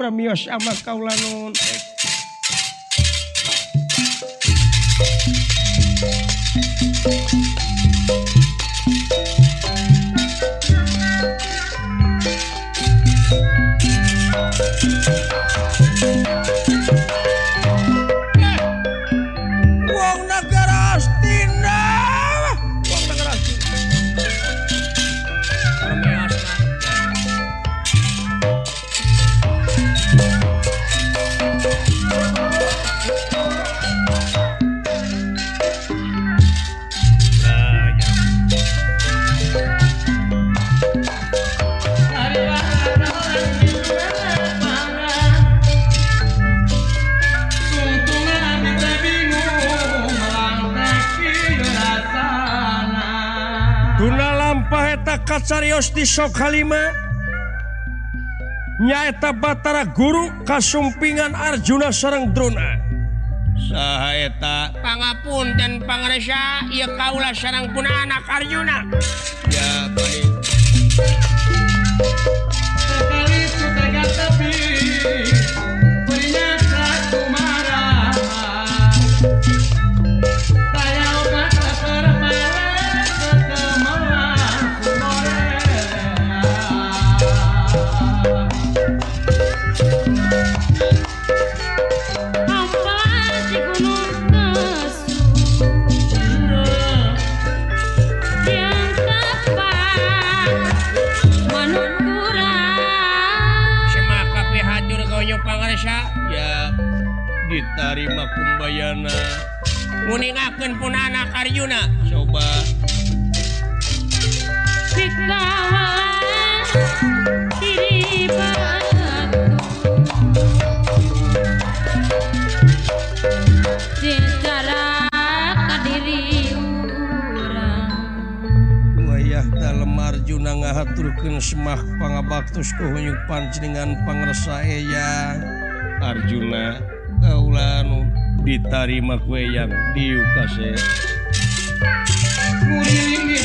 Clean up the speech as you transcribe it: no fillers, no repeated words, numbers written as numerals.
Pramios sama kaula nun Wong negara Astina Wong negara Astina Pramios Kacarios di sok halima nyaeta Batara Guru kasumpingan Arjuna sareng Drona sahaeta pangapun dan pangresa ieu kaula sareng puna anak Arjuna ya bali sekali sutega tepi perinasa kumara ya diterima kumbayana nguningakeun pun anak Arjuna coba dikawalan diri batu secara kadiri urang wayah dalem Arjuna ngahaturkeun semah pangabaktos kuhuyuk panjenengan pangresa eyang Arjuna kaula anu ditarima kue yang diukase kuring di